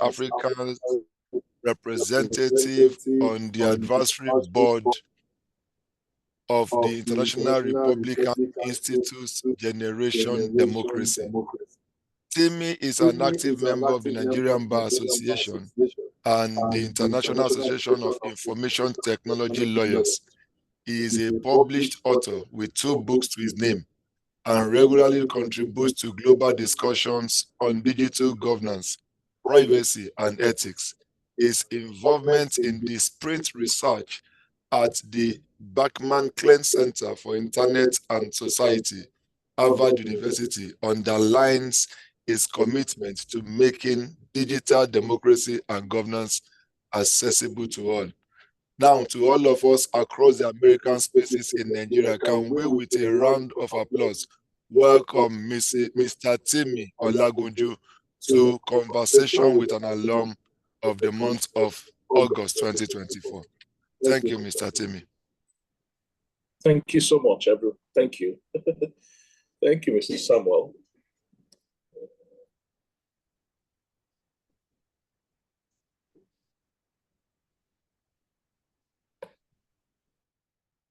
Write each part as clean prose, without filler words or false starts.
Africa's representative on the advisory board of the International Republican Institute's Generation Democracy. Timi is an active member of the Nigerian Bar Association and the International Association of Information Technology Lawyers. He is a published author with 2 books to his name and regularly contributes to global discussions on digital governance, privacy, and ethics. His involvement in the Sprint research at the Bachman-Klein Center for Internet and Society, Harvard University, underlines his commitment to making digital democracy and governance accessible to all. Now, to all of us across the American spaces in Nigeria, can we, with a round of applause, welcome Mr. Timi Olagunju to Conversation with an Alum of the month of August 2024. Thank you, Mr. Timi. Thank you so much, everyone. Thank you. Thank you, Mr. Samuel.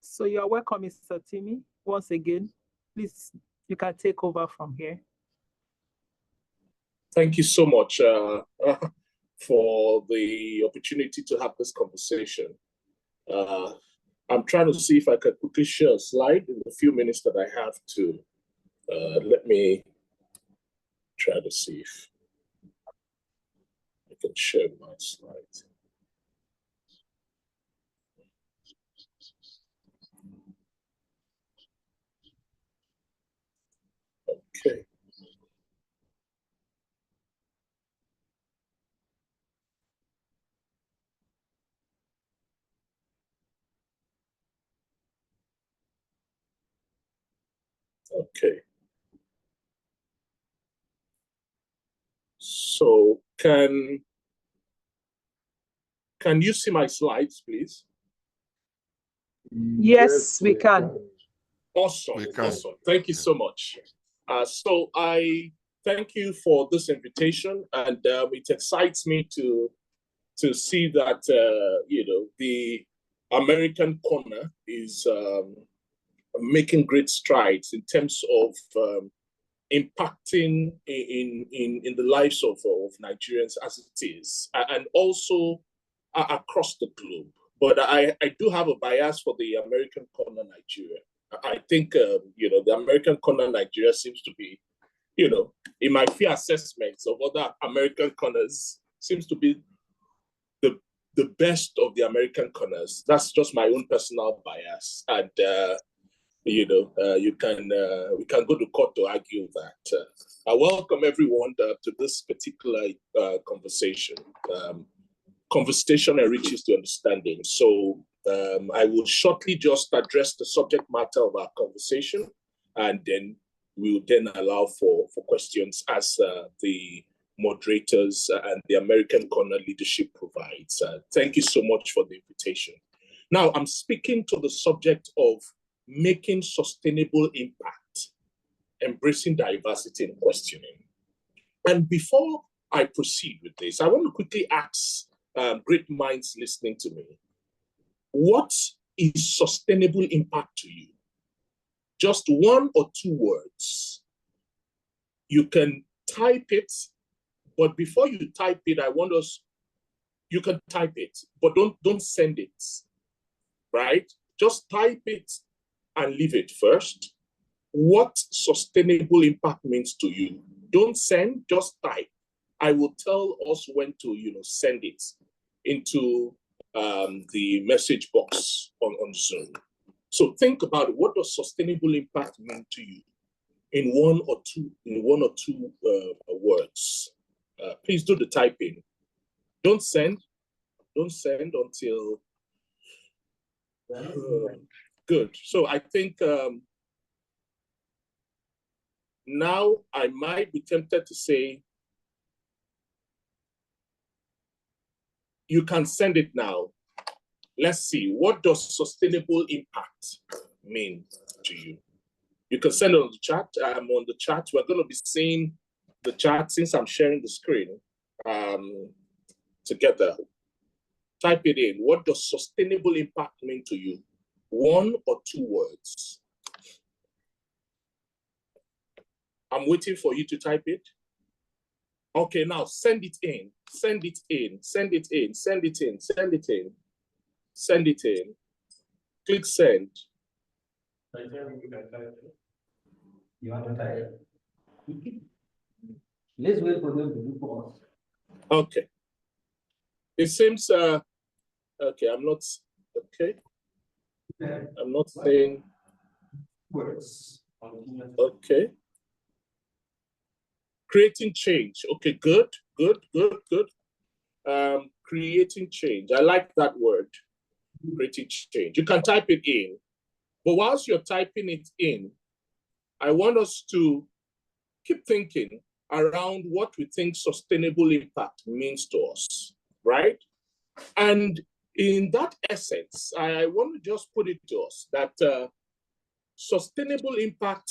So you're welcome, Mr. Timi. Once again, please, you can take over from here. Thank you so much for the opportunity to have this conversation. I'm trying to see if I can quickly share a slide in the few minutes that I have to. Let me try to see if I can share my slide. Okay. Okay. So can you see my slides, please? Yes, we can. Awesome. Awesome. Thank you so much. So I thank you for this invitation, and it excites me to see that the American corner is making great strides in terms of impacting in the lives of Nigerians as it is, and also across the globe. But I do have a bias for the American corner Nigeria. I think, the American corner Nigeria seems to be, in my few assessments of other American corners, seems to be the best of the American corners. That's just my own personal bias. And, we can go to court to argue that. I welcome everyone to this particular conversation. Conversation enriches the understanding. So I will shortly just address the subject matter of our conversation, and then we will then allow for questions as the moderators and the American Corner leadership provides. Thank you so much for the invitation. Now, I'm speaking to the subject of making sustainable impact, embracing diversity and questioning. And before I proceed with this, I want to quickly ask great minds listening to me, what is sustainable impact to you? Just 1 or 2 words. You can type it, but before you type it, you can type it, but don't send it, right? Just type it and leave it first. What sustainable impact means to you. Don't send, just type. I will tell us when to send it into the message box on Zoom. So think about it. What does sustainable impact mean to you in one or two words? Please do the typing. Don't send until good. So I think now I might be tempted to say you can send it now. Let's see, what does sustainable impact mean to you? You can send it on the chat. I'm on the chat. We're going to be seeing the chat since I'm sharing the screen. together. Type it in. What does sustainable impact mean to you? 1 or 2 words. I'm waiting for you to type it. Okay, now send it in. Send it in. Send it in. Send it in. Send it in. Send it in. Click send. You want to type? Let's wait for them to do for us. Okay. It seems, okay, I'm not, okay. I'm not saying. Words. Okay. Creating change. Okay, good, good, good, good. Creating change. I like that word. Creating change. You can type it in. But whilst you're typing it in, I want us to keep thinking around what we think sustainable impact means to us, right? And in that essence, I want to just put it to us that sustainable impact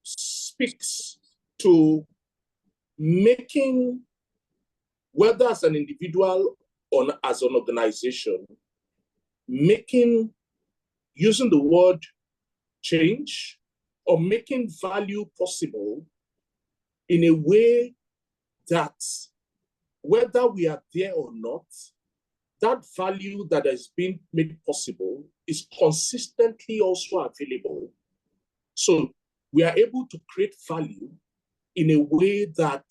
speaks to making, whether as an individual or as an organization, using the word change or making value possible in a way that whether we are there or not, that value that has been made possible is consistently also available. So we are able to create value in a way that,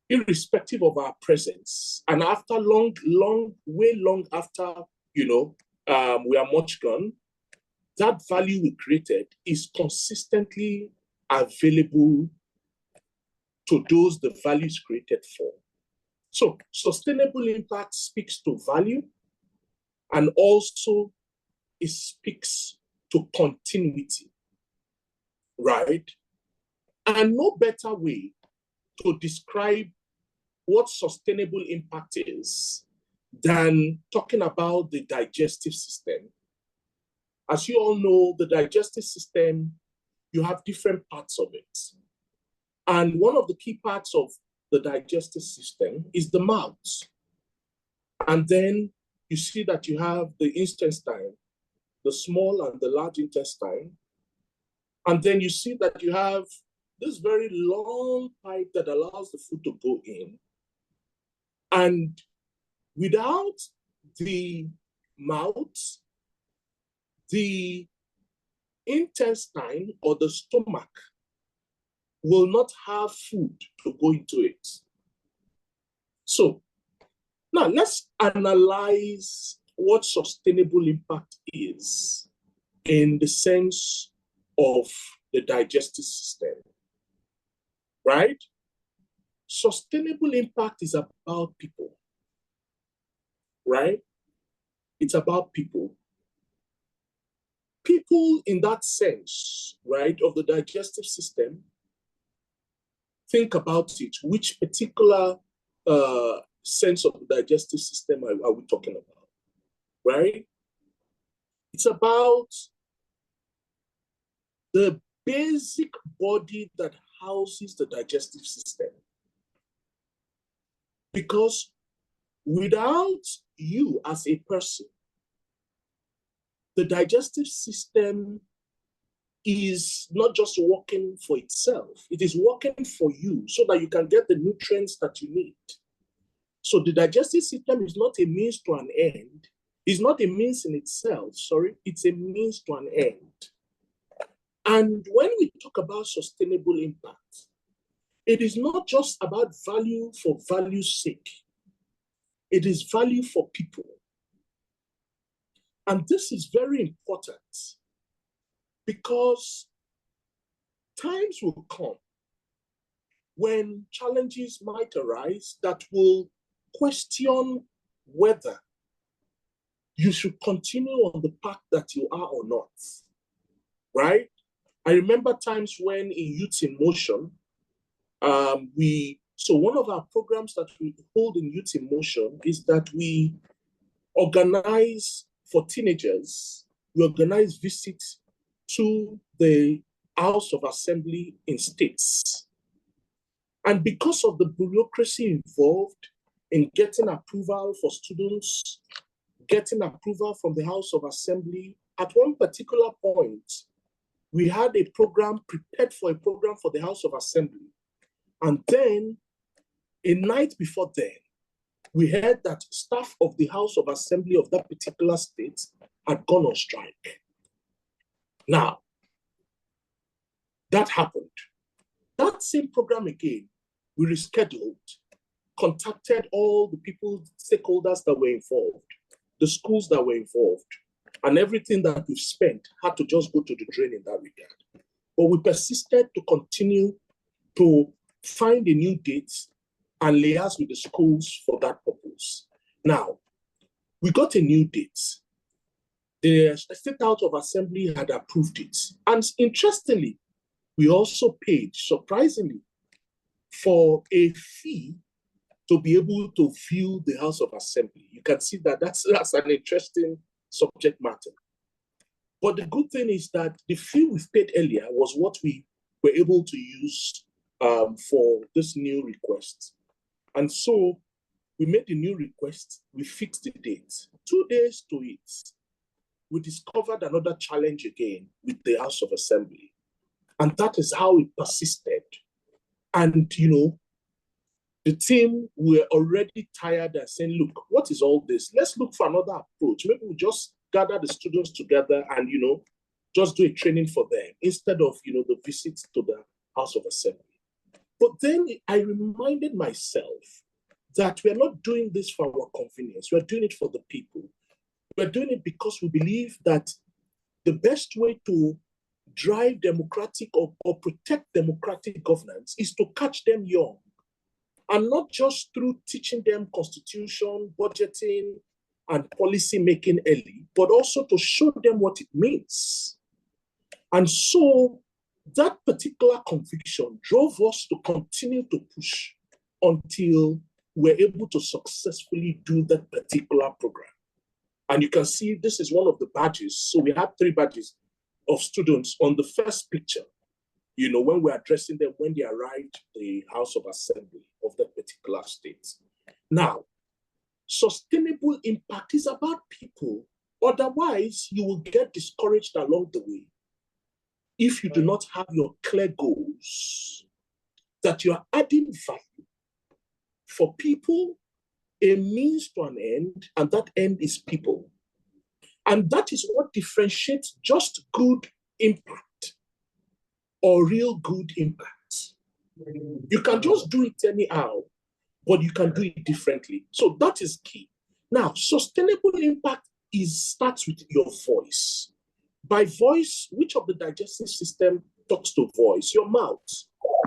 irrespective of our presence, and after way long after, we are much gone, that value we created is consistently available to those the value is created for. So sustainable impact speaks to value, and also it speaks to continuity, right? And no better way to describe what sustainable impact is than talking about the digestive system. As you all know, the digestive system, you have different parts of it. And one of the key parts of the digestive system is the mouth. And then you see that you have the intestine, the small and the large intestine. And then you see that you have this very long pipe that allows the food to go in. And without the mouth, the intestine or the stomach will not have food to go into it. So now let's analyze what sustainable impact is in the sense of the digestive system, right? Sustainable impact is about people, right? It's about people. People in that sense, right, of the digestive system, think about it. Which particular sense of the digestive system are we talking about, right? It's about the basic body that houses the digestive system. Because without you as a person, the digestive system is not just working for itself, it is working for you so that you can get the nutrients that you need. So the digestive system is not a means to an end. It's not a means in itself, it's a means to an end. And when we talk about sustainable impact, it is not just about value for value's sake. It is value for people. And this is very important because times will come when challenges might arise that will question whether you should continue on the path that you are or not, right? I remember times when in Youth in Motion, so one of our programs that we hold in Youth in Motion is that we organize for teenagers, we organize visits to the House of Assembly in states. And because of the bureaucracy involved in getting approval for students, getting approval from the House of Assembly, at one particular point, we had a program prepared for a program for the House of Assembly. And then, a night before then, we heard that staff of the House of Assembly of that particular state had gone on strike. Now, that happened. That same program again, we rescheduled, contacted all the people, stakeholders that were involved, the schools that were involved, and everything that we've spent had to just go to the drain in that regard. But we persisted to continue to find a new date and liaise with the schools for that purpose. Now, we got a new date. The State House of Assembly had approved it. And interestingly, we also paid, surprisingly, for a fee to be able to view the House of Assembly. You can see that that's an interesting subject matter. But the good thing is that the fee we've paid earlier was what we were able to use for this new request. And so we made the new request, we fixed the date. 2 days to it, we discovered another challenge again with the House of Assembly. And that is how it persisted. And, you know, the team were already tired and saying, look, what is all this? Let's look for another approach. Maybe we just gather the students together and, you know, just do a training for them instead of, you know, the visits to the House of Assembly. But then I reminded myself that we're not doing this for our convenience. We're doing it for the people. We're doing it because we believe that the best way to drive democratic or protect democratic governance is to catch them young. And not just through teaching them constitution, budgeting, and policy making early, but also to show them what it means. And so that particular conviction drove us to continue to push until we're able to successfully do that particular program. And you can see this is one of the badges. So we have 3 badges of students on the first picture, you know, when we're addressing them when they arrived at the House of Assembly of that particular state. Now, sustainable impact is about people. Otherwise, you will get discouraged along the way if you do not have your clear goals, that you are adding value for people, a means to an end, and that end is people. And that is what differentiates just good impact or real good impact. You can just do it anyhow, but you can do it differently. So that is key. Now, sustainable impact starts with your voice. By voice, which of the digestive system talks to voice? Your mouth.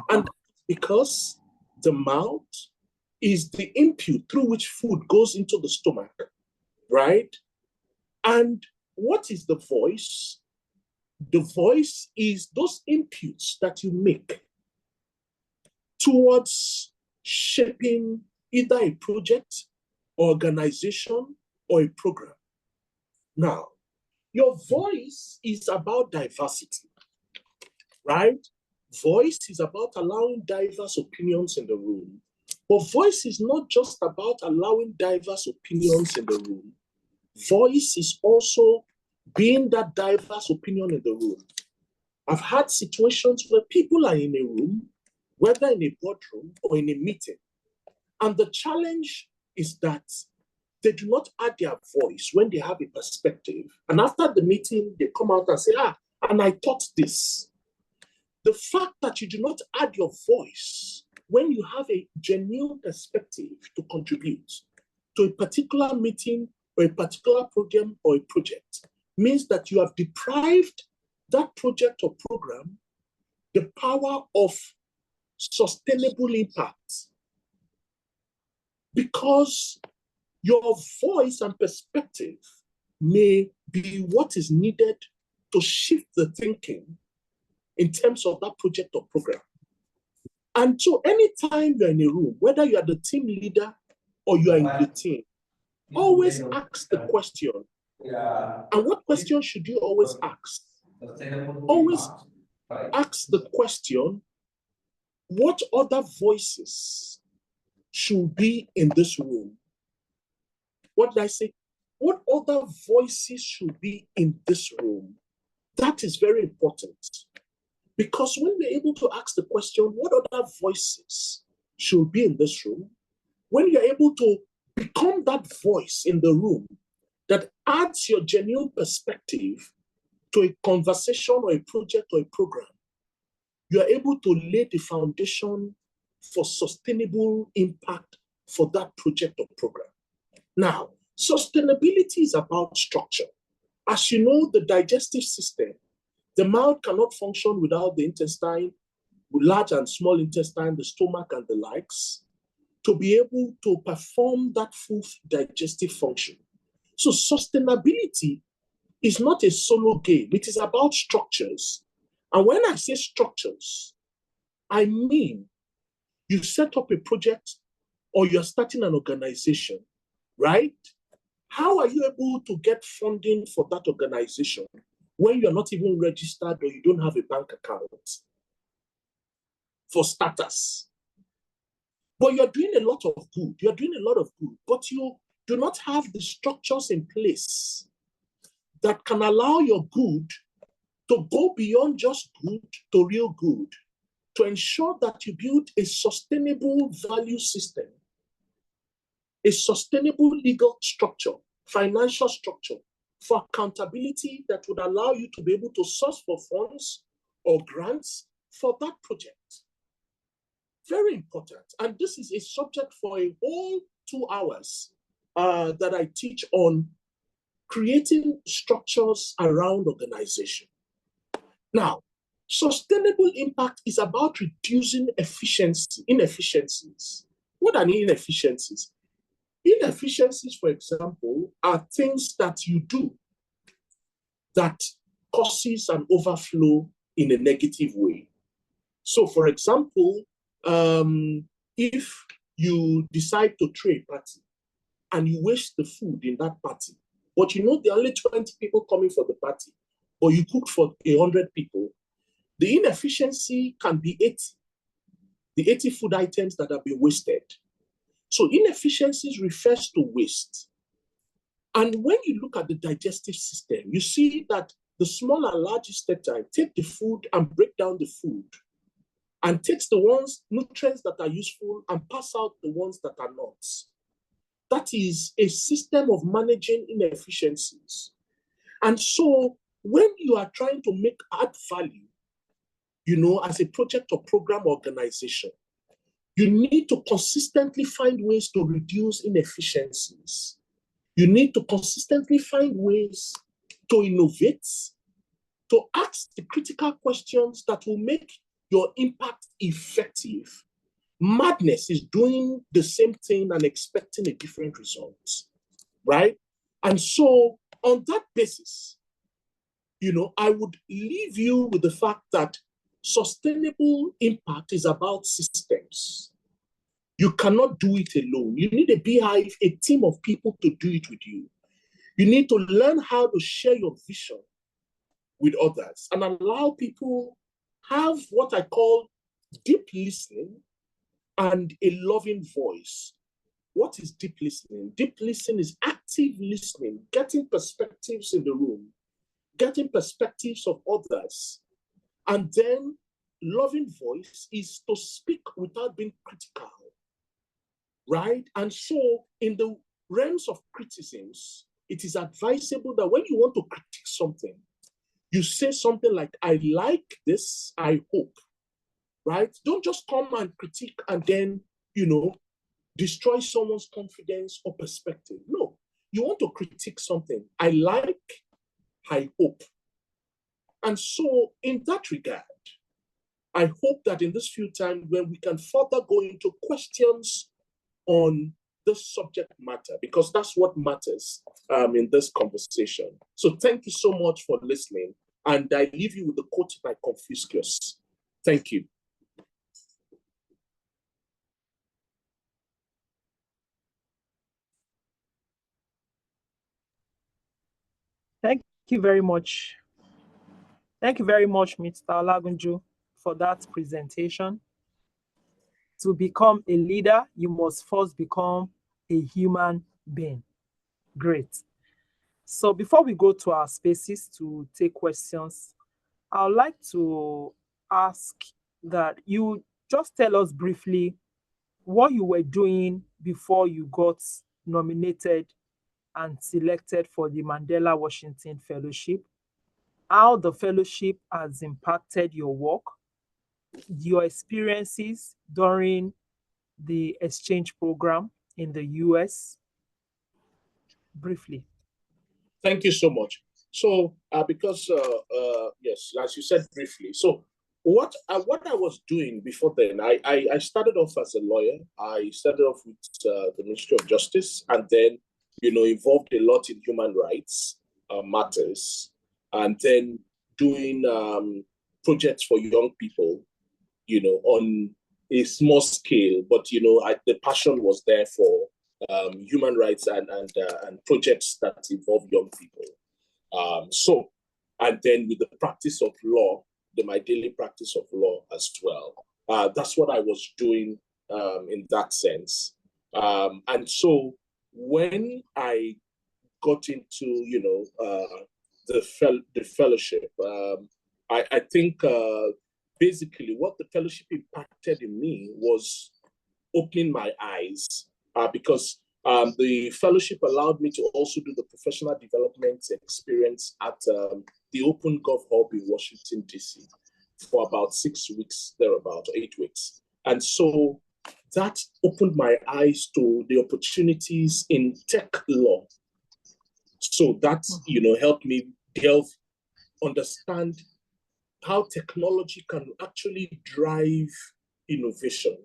And because the mouth is the input through which food goes into the stomach, right? And what is the voice? The voice is those inputs that you make towards shaping either a project, organization, or a program. Now, your voice is about diversity, right? Voice is about allowing diverse opinions in the room. But voice is not just about allowing diverse opinions in the room. Voice is also being that diverse opinion in the room. I've had situations where people are in a room, whether in a boardroom or in a meeting, and the challenge is that they do not add their voice when they have a perspective. And after the meeting, they come out and say, and I thought this. The fact that you do not add your voice when you have a genuine perspective to contribute to a particular meeting or a particular program or a project means that you have deprived that project or program the power of sustainable impact, because your voice and perspective may be what is needed to shift the thinking in terms of that project or program. And so anytime you're in a room, whether you are the team leader or you are in the team, always ask the question. And what question should you always ask? Always ask the question, what other voices should be in this room? What did I say? What other voices should be in this room? That is very important. Because when we're able to ask the question, what other voices should be in this room? When you're able to become that voice in the room that adds your genuine perspective to a conversation or a project or a program, you are able to lay the foundation for sustainable impact for that project or program. Now, sustainability is about structure. As you know, the digestive system, the mouth cannot function without the intestine, large and small intestine, the stomach and the likes, to be able to perform that full digestive function. So sustainability is not a solo game. It is about structures. And when I say structures, I mean you set up a project or you're starting an organization, right? How are you able to get funding for that organization when you're not even registered or you don't have a bank account? For starters. But you're doing a lot of good. You're doing a lot of good, but you do not have the structures in place that can allow your good to go beyond just good to real good, to ensure that you build a sustainable value system, a sustainable legal structure, financial structure for accountability that would allow you to be able to source for funds or grants for that project. Very important. And this is a subject for a whole 2 hours that I teach on creating structures around organization. Now, sustainable impact is about reducing inefficiencies. What are inefficiencies? Inefficiencies, for example, are things that you do that causes an overflow in a negative way. So, for example, if you decide to throw a party and you waste the food in that party, but you know there are only 20 people coming for the party, but you cooked for 100 people, the inefficiency can be 80. The 80 food items that have been wasted. So inefficiencies refers to waste. And when you look at the digestive system, you see that the small and large intestine take the food and break down the food and takes the nutrients that are useful and pass out the ones that are not. That is a system of managing inefficiencies. And so when you are trying to add value, as a project or program organization, you need to consistently find ways to reduce inefficiencies. You need to consistently find ways to innovate, to ask the critical questions that will make your impact effective. Madness is doing the same thing and expecting a different result, right? And so on that basis, I would leave you with the fact that sustainable impact is about systems. You cannot do it alone. You need a beehive, a team of people to do it with you. You need to learn how to share your vision with others and allow people have what I call deep listening and a loving voice. What is deep listening? Deep listening is active listening, getting perspectives in the room, getting perspectives of others. And then loving voice is to speak without being critical, right? And so in the realms of criticisms, it is advisable that when you want to critique something, you say something like, I like this, I hope, right? Don't just come and critique and then, destroy someone's confidence or perspective. No, you want to critique something. I like, I hope. And so in that regard, I hope that in this few time when we can further go into questions on this subject matter, because that's what matters in this conversation. So thank you so much for listening. And I leave you with the quote by Confucius. Thank you. Thank you very much. Thank you very much, Mr. Olagunju, for that presentation. to become a leader, you must first become a human being. Great. So before we go to our spaces to take questions, I would like to ask that you just tell us briefly what you were doing before you got nominated and selected for the Mandela Washington Fellowship, how the fellowship has impacted your work, your experiences during the exchange program in the US, briefly. Thank you so much. So, yes, as you said briefly. So, what I was doing before then, I started off as a lawyer. I started off with the Ministry of Justice, and then, involved a lot in human rights matters, and then doing projects for young people, on a small scale. But the passion was there for human rights and projects that involve young people. And then with the practice of law, my daily practice of law as well. That's what I was doing in that sense. And so when I got into, the fellowship, I think basically what the fellowship impacted in me was opening my eyes, because the fellowship allowed me to also do the professional development experience at the Open Gov Hub in Washington, D.C. for about 6 weeks, thereabout, 8 weeks. And so that opened my eyes to the opportunities in tech law. So that, helped me understand how technology can actually drive innovation,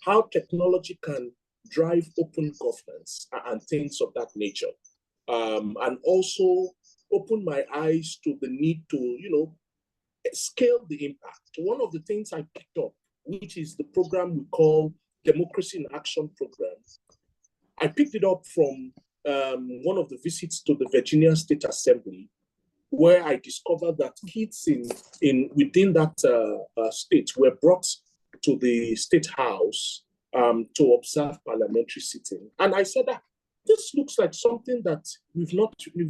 how technology can drive open governance and things of that nature. And also open my eyes to the need to, scale the impact. One of the things I picked up, which is the program we call Democracy in Action Program, I picked it up from one of the visits to the Virginia State Assembly, where I discovered that kids within that state were brought to the State House to observe parliamentary sitting. And I said, this looks like something that we've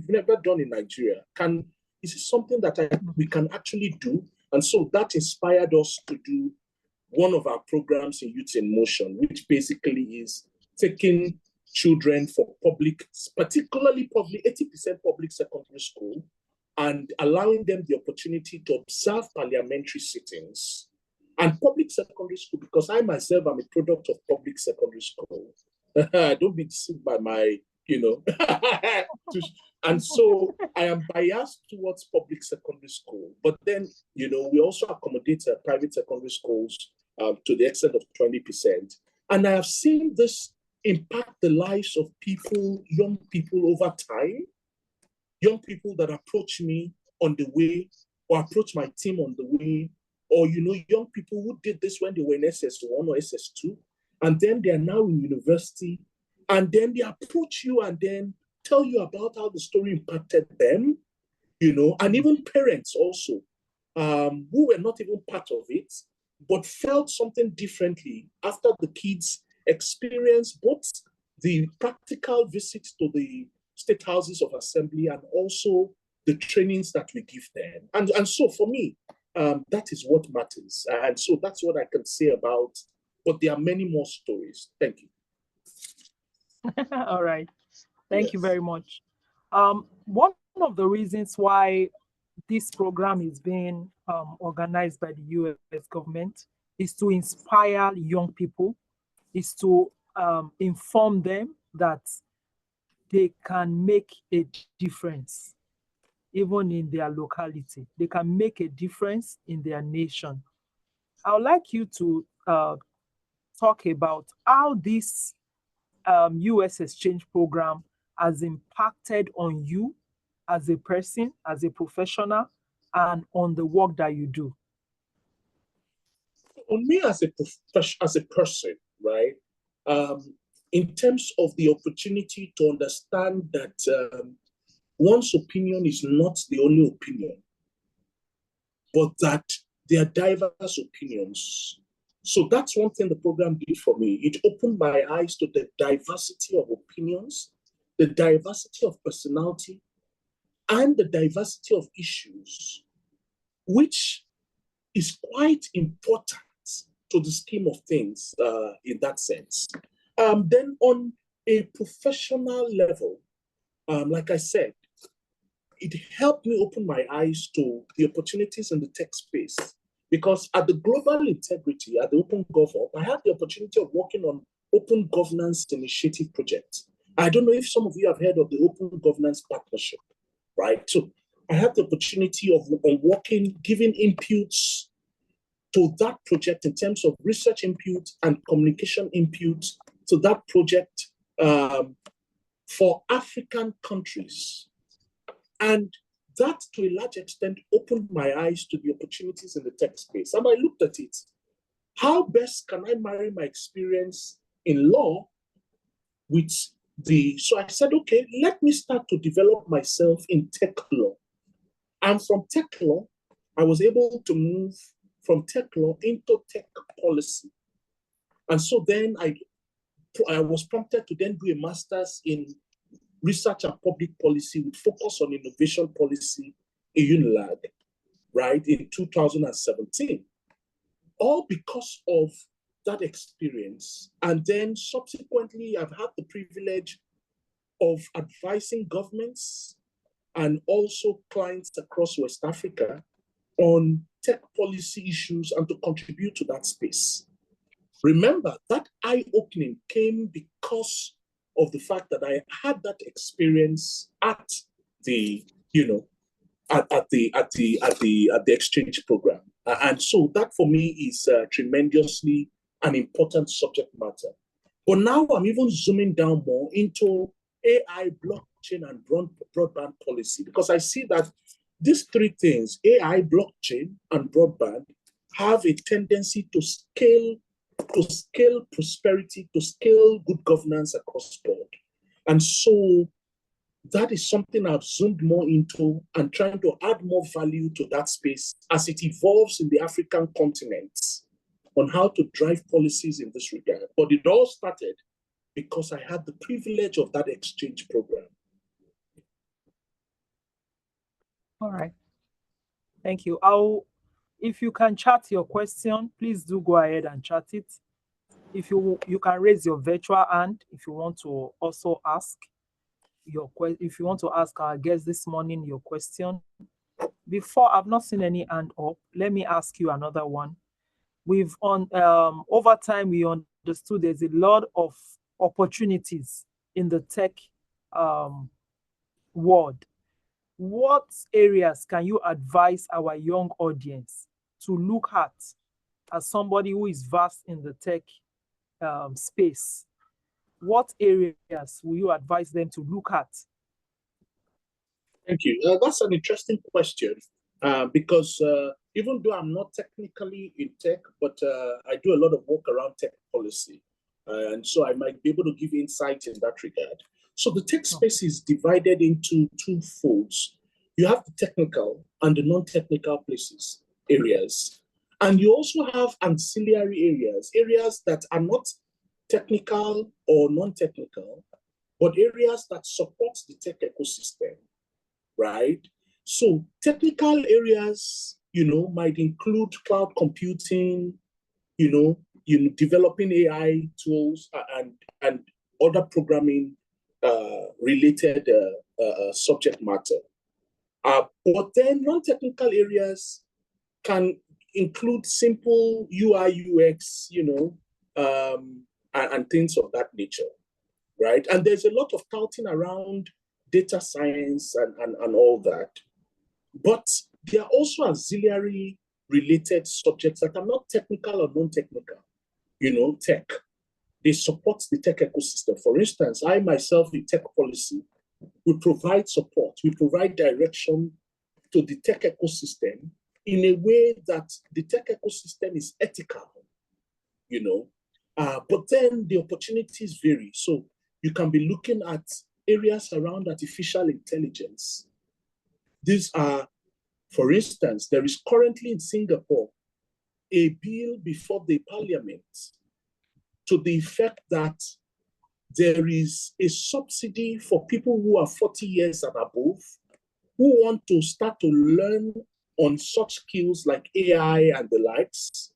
never done in Nigeria. Is it something that we can actually do? And so that inspired us to do one of our programs in Youth in Motion, which basically is taking children for particularly 80% public secondary school, and allowing them the opportunity to observe parliamentary sittings. And public secondary school, because I myself am a product of public secondary school. Don't be deceived by my, and so I am biased towards public secondary school. But then, we also accommodate private secondary schools to the extent of 20%. And I have seen this impact the lives of people, young people over time. Young people that approach me on the way, or approach my team on the way, or, young people who did this when they were in SS1 or SS2, and then they are now in university, and then they approach you and then tell you about how the story impacted them, and even parents also, who were not even part of it, but felt something differently after the kids experienced both the practical visits to the state houses of assembly and also the trainings that we give them. And so for me, that is what matters. And so that's what I can say about, but there are many more stories. Thank you. All right. Thank you very much. One of the reasons why this program is being organized by the US government is to inspire young people, is to inform them that they can make a difference, even in their locality. They can make a difference in their nation. I would like you to talk about how this US exchange program has impacted on you as a person, as a professional, and on the work that you do. On me as a person, right? In terms of the opportunity to understand that one's opinion is not the only opinion, but that there are diverse opinions So that's one thing the program did for me. It opened my eyes to the diversity of opinions, the diversity of personality, and the diversity of issues, which is quite important to the scheme of things in that sense. Then on a professional level, like I said, it helped me open my eyes to the opportunities in the tech space. Because at the Global Integrity, at the Open GovOp, I had the opportunity of working on Open Governance Initiative project. I don't know if some of you have heard of the Open Governance Partnership, right? So I had the opportunity of working, giving inputs to that project in terms of research input and communication input to that project for African countries. And that, to a large extent, opened my eyes to the opportunities in the tech space. And I looked at it. How best can I marry my experience in law with so I said, okay, let me start to develop myself in tech law. And from tech law, I was able to move from tech law into tech policy. And so then I was prompted to then do a master's in research and public policy with focus on innovation policy in UNILAG, right, in 2017. All because of that experience. And then subsequently, I've had the privilege of advising governments and also clients across West Africa on tech policy issues and to contribute to that space. Remember, that eye-opening came because of the fact that I had that experience at the, at the exchange program. And so that for me is tremendously an important subject matter. But now I'm even zooming down more into AI, blockchain, and broadband policy, because I see that these three things, AI, blockchain, and broadband, have a tendency to scale prosperity, to scale good governance across the board. And so that is something I've zoomed more into and trying to add more value to that space as it evolves in the African continent on how to drive policies in this regard. But it all started because I had the privilege of that exchange program. All right. Thank you. If you can chat your question, please do go ahead and chat it. If you can raise your virtual hand if you want to also ask if you want to ask our guest this morning your question. Before, I've not seen any hand up. Let me ask you another one. We've over time we understood there's a lot of opportunities in the tech world. What areas can you advise our young audience to look at as somebody who is vast in the tech space? What areas will you advise them to look at? Thank you. That's an interesting question because even though I'm not technically in tech, but I do a lot of work around tech policy. And so I might be able to give insight in that regard. So the tech space is divided into two folds. You have the technical and the non-technical areas. And you also have ancillary areas that are not technical or non-technical, but areas that support the tech ecosystem, right? So technical areas, might include cloud computing, developing AI tools and other programming related subject matter. But then non-technical areas can include simple UI, UX, and things of that nature, right? And there's a lot of touting around data science and all that. But there are also auxiliary related subjects that are not technical or non-technical, tech. They support the tech ecosystem. For instance, I myself in tech policy, we provide support, we provide direction to the tech ecosystem in a way that the tech ecosystem is ethical, but then the opportunities vary. So you can be looking at areas around artificial intelligence. These are, for instance, there is currently in Singapore a bill before the parliament to the effect that there is a subsidy for people who are 40 years and above who want to start to learn on such skills like AI and the likes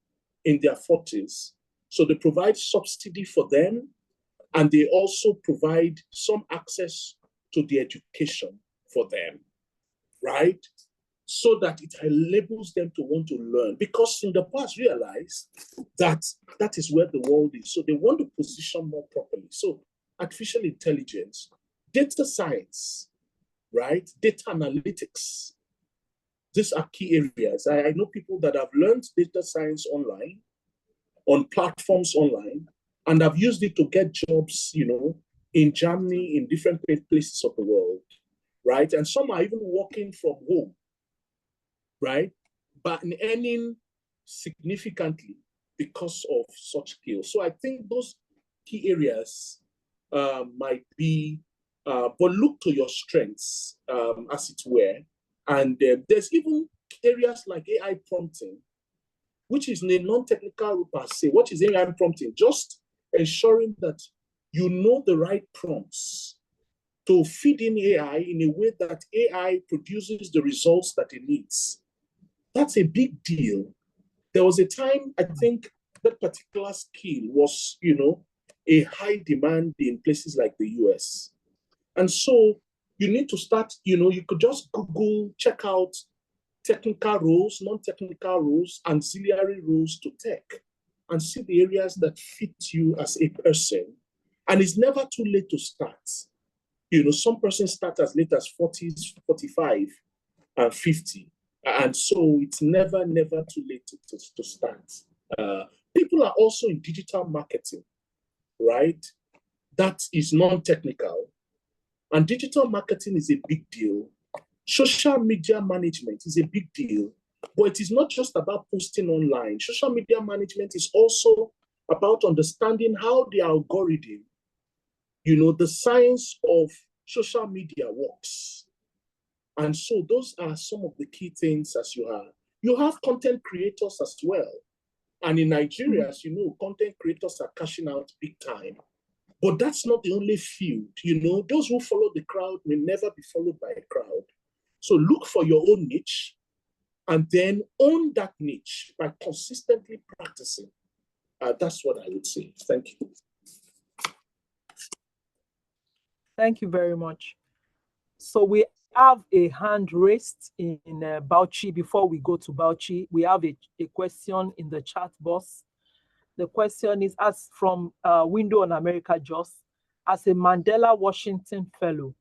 in their 40s. So they provide subsidy for them, and they also provide some access to the education for them, right? So that it enables them to want to learn. Because in the past, realize that that is where the world is. So they want to position more properly. So artificial intelligence, data science, right? Data analytics. These are key areas. I know people that have learned data science online, on platforms online, and have used it to get jobs, in Germany, in different places of the world, right? And some are even working from home, right? But earning significantly because of such skills. So I think those key areas might be, but look to your strengths, as it were. And there's even areas like AI prompting, which is a non-technical per se. What is AI prompting? Just ensuring that you know the right prompts to feed in AI in a way that AI produces the results that it needs. That's a big deal. There was a time, I think, that particular skill was, a high demand in places like the US. And so you need to start, you could just Google, check out technical roles, non-technical roles, auxiliary roles to tech, and see the areas that fit you as a person. And it's never too late to start. Some persons start as late as 40s, 45, and 50. And so it's never too late to start. People are also in digital marketing, right? That is non-technical. And digital marketing is a big deal. Social media management is a big deal. But it is not just about posting online. Social media management is also about understanding how the algorithm, the science of social media works. And so those are some of the key things as you have. You have content creators as well. And in Nigeria, as you know, content creators are cashing out big time. But that's not the only field. Those who follow the crowd may never be followed by a crowd. So look for your own niche and then own that niche by consistently practicing. That's what I would say. Thank you. Thank you very much. So we have a hand raised in Bauchi. Before we go to Bauchi, we have a question in the chat box. The question is asked from Window on America Jos. As a Mandela Washington Fellow,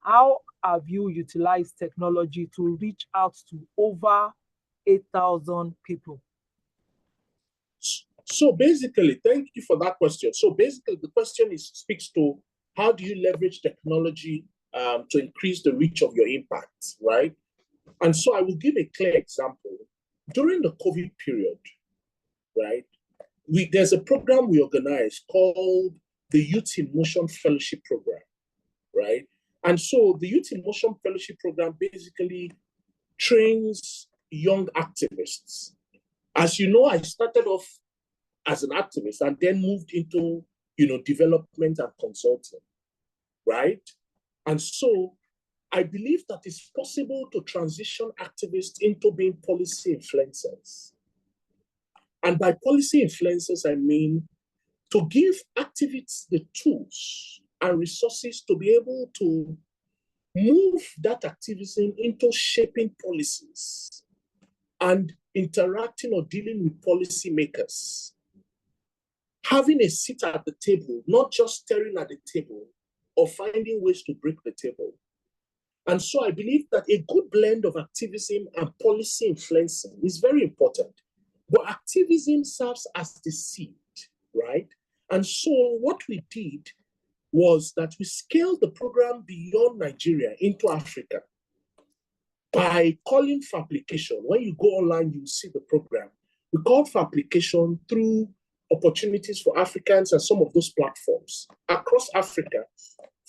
how have you utilized technology to reach out to over 8,000 people? So basically, thank you for that question. So basically, the question speaks to how do you leverage technology to increase the reach of your impact, right? And so I will give a clear example. During the COVID period, right, there's a program we organized called the Youth in Motion Fellowship Program, right? And so the Youth in Motion Fellowship Program basically trains young activists. As you know, I started off as an activist and then moved into, development and consulting, right? And so I believe that it's possible to transition activists into being policy influencers. And by policy influencers, I mean to give activists the tools and resources to be able to move that activism into shaping policies and interacting or dealing with policymakers. Having a seat at the table, not just staring at the table or finding ways to break the table. And so I believe that a good blend of activism and policy influencing is very important. But activism serves as the seed, right? And so what we did was that we scaled the program beyond Nigeria into Africa by calling for application. When you go online, you see the program. We called for application through opportunities for Africans and some of those platforms across Africa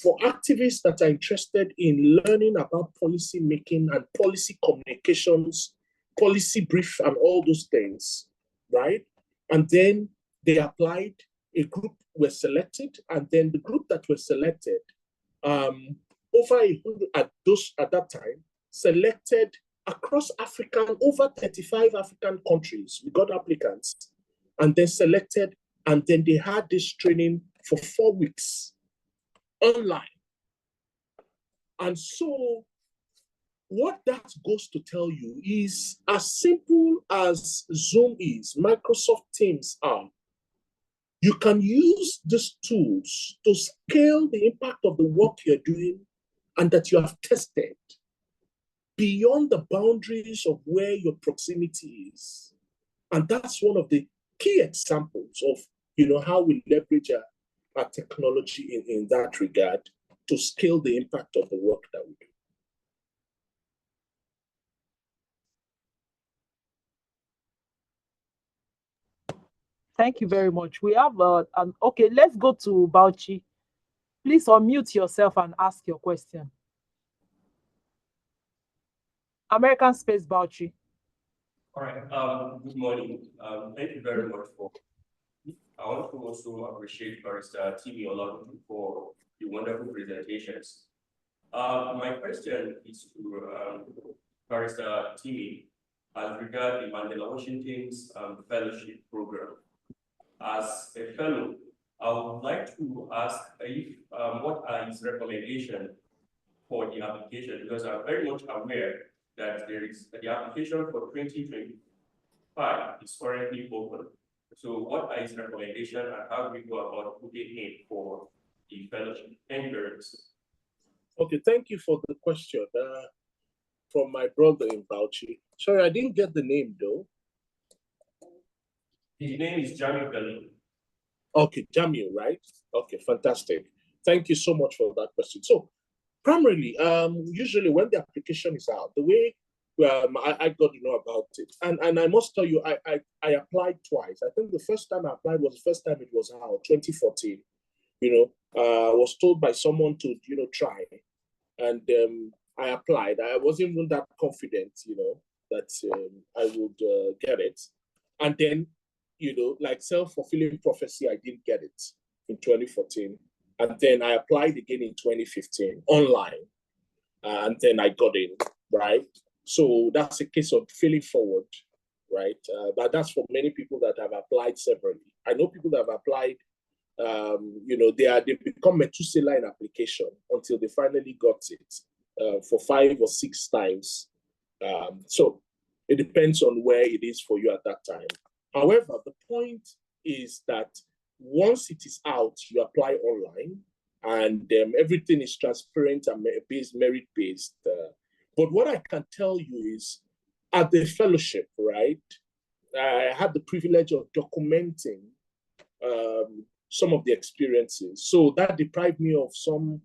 for activists that are interested in learning about policy making and policy communications, policy brief, and all those things. right? And then they applied, a group were selected, and then the group that were selected, over 100 at that time, selected across over 35 African countries. We got applicants, and then selected, and then they had this training for 4 weeks online. And so what that goes to tell you is, as simple as Zoom is, Microsoft Teams are, you can use these tools to scale the impact of the work you're doing and that you have tested beyond the boundaries of where your proximity is. And that's one of the key examples of, how we leverage our technology in that regard to scale the impact of the work that we do. Thank you very much. We have okay, let's go to Bauchi. Please unmute yourself and ask your question. American Space Bauchi. All right. Good morning. Thank you very much for. I want to also appreciate Barrister Timi Olagunju for the wonderful presentations. My question is to Barrister Timi as regards the Mandela Washington's Fellowship program. As a fellow, I would like to ask if what are his recommendations for the application, because I'm very much aware that there is the application for 2025 is currently open. So what are his recommendations and how do we go about putting in for the fellowship? Thank you very much. Okay, thank you for the question from my brother in Bauchi. Sorry, I didn't get the name though. His name is Jamil Bello. Okay, Jamil, right? Okay, fantastic. Thank you so much for that question. So, primarily, usually when the application is out, the way I got to know about it, and I must tell you, I applied twice. I think the first time I applied was the first time it was out, 2014. I was told by someone to, try, and I applied. I wasn't even that confident, that I would get it, and then, like self-fulfilling prophecy, I didn't get it in 2014. And then I applied again in 2015 online. And then I got in, right? So that's a case of failing forward, right? But that's for many people that have applied separately. I know people that have applied, they become Methuselah in application until they finally got it for 5 or 6 times. So it depends on where it is for you at that time. However, the point is that once it is out, you apply online, and everything is transparent and merit-based. But what I can tell you is, at the fellowship, right, I had the privilege of documenting some of the experiences. So that deprived me of some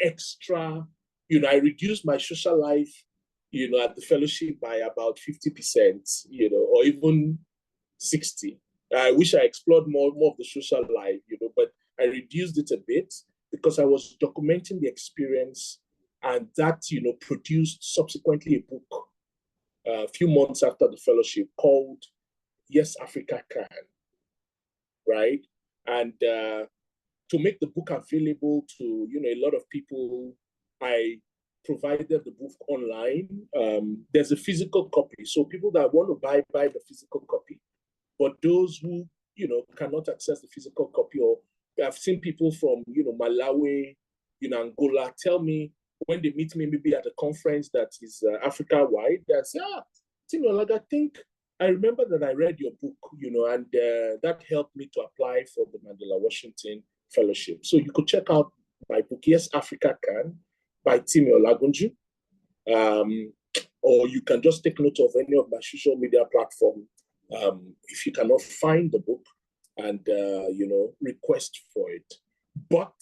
extra, I reduced my social life, at the fellowship by about 50%, or even 60. I wish I explored more of the social life, but I reduced it a bit because I was documenting the experience, and that, produced subsequently a book a few months after the fellowship called Yes, Africa Can, right? And to make the book available to, a lot of people, I provided the book online. There's a physical copy. So people that want to buy the physical copy. But those who, cannot access the physical copy, or I've seen people from, Malawi, Angola, tell me when they meet me, maybe at a conference that is Africa-wide, they say, Timi Olagunju, I think I remember that I read your book, and that helped me to apply for the Mandela Washington Fellowship. So you could check out my book, Yes, Africa Can, by Timi Olagunju. Or you can just take note of any of my social media platforms. If you cannot find the book, and request for it, but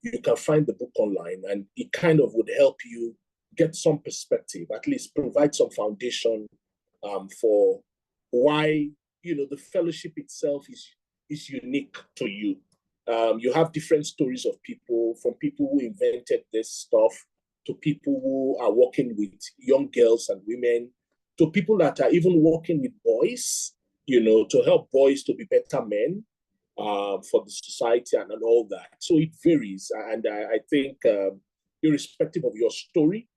you can find the book online, and it kind of would help you get some perspective, at least provide some foundation for why the fellowship itself is unique to you. You have different stories of people, from people who invented this stuff to people who are working with young girls and women, to people that are even working with boys, to help boys to be better men for the society and all that. So it varies. And I think irrespective of your story,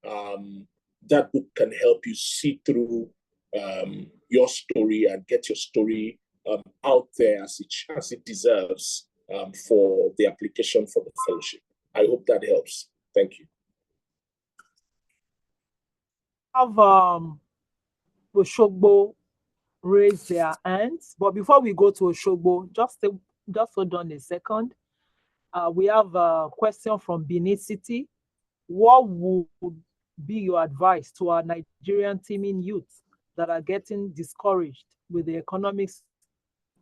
that book can help you see through your story and get your story out there as it deserves for the application for the fellowship. I hope that helps. Thank you. Have Oshogbo raise their hands, but before we go to Oshogbo, just hold on a second. We have a question from Benin City. What would be your advice to our Nigerian teeming youth that are getting discouraged with the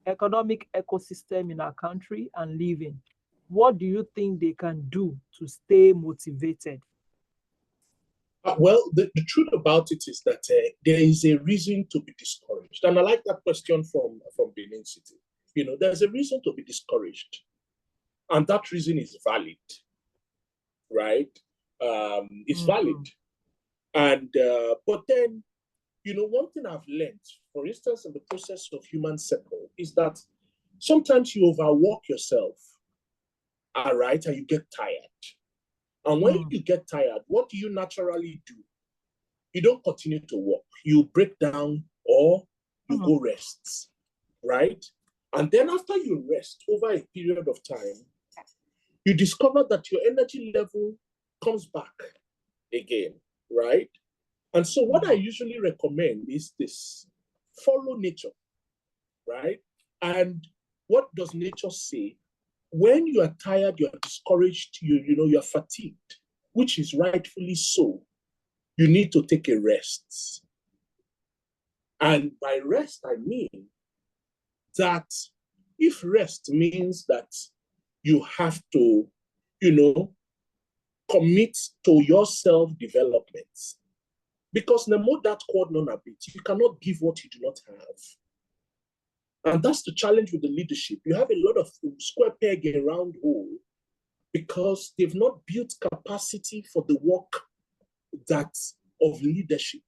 economic ecosystem in our country and living? What do you think they can do to stay motivated? Well, the truth about it is that there is a reason to be discouraged. And I like that question from Benin City. There's a reason to be discouraged. And that reason is valid, right? It's valid. And, but then, one thing I've learned, for instance, in the process of human circle, is that sometimes you overwork yourself, all right, and you get tired. And when you get tired, what do you naturally do? You don't continue to work. You break down or you go rest, right? And then after you rest over a period of time, you discover that your energy level comes back again, right? And so what I usually recommend is this: follow nature, right? And what does nature say? When you are tired, you are discouraged, you are fatigued, which is rightfully so. You need to take a rest. And by rest, I mean that if rest means that you have to, commit to your self-development, because the more that cord non a bit, you cannot give what you do not have. And that's the challenge with the leadership. You have a lot of square peg in round hole because they've not built capacity for the work of leadership,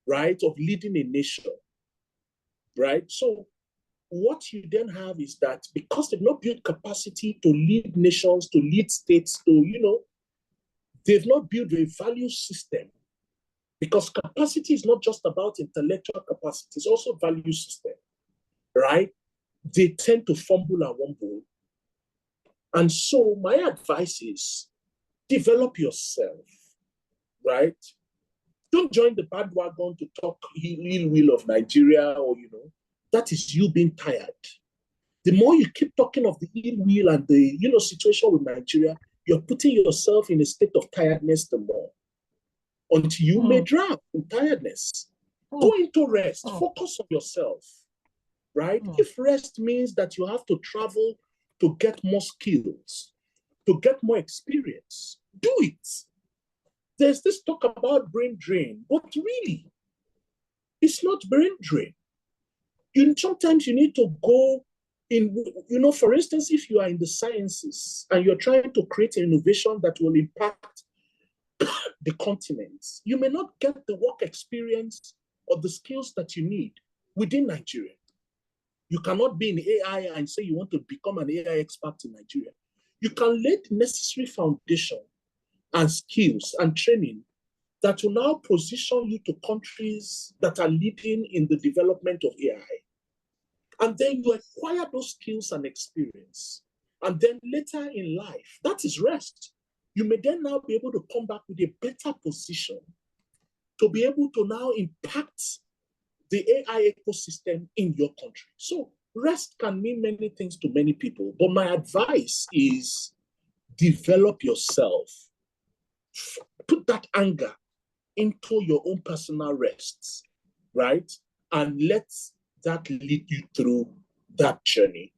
right? Of leading a nation, right? So what you then have is that because they've not built capacity to lead nations, to lead states, they've not built a value system. Because capacity is not just about intellectual capacity, it's also value system. Right? They tend to fumble and wumble. And so my advice is develop yourself, right? Don't join the bandwagon to talk ill will of Nigeria or, that is you being tired. The more you keep talking of the ill will and the, situation with Nigeria, you're putting yourself in a state of tiredness the more until you may drown in tiredness. Go into rest, focus on yourself. Right? If rest means that you have to travel to get more skills, to get more experience, do it. There's this talk about brain drain, but really, it's not brain drain. Sometimes you need to go in, for instance, if you are in the sciences and you're trying to create an innovation that will impact the continent, you may not get the work experience or the skills that you need within Nigeria. You cannot be in AI and say you want to become an AI expert in Nigeria. You can lay the necessary foundation and skills and training that will now position you to countries that are leading in the development of AI. And then you acquire those skills and experience. And then later in life, that is rest. You may then now be able to come back with a better position to be able to now impact the AI ecosystem in your country. So rest can mean many things to many people, but my advice is develop yourself. Put that anger into your own personal rests, right? And let that lead you through that journey,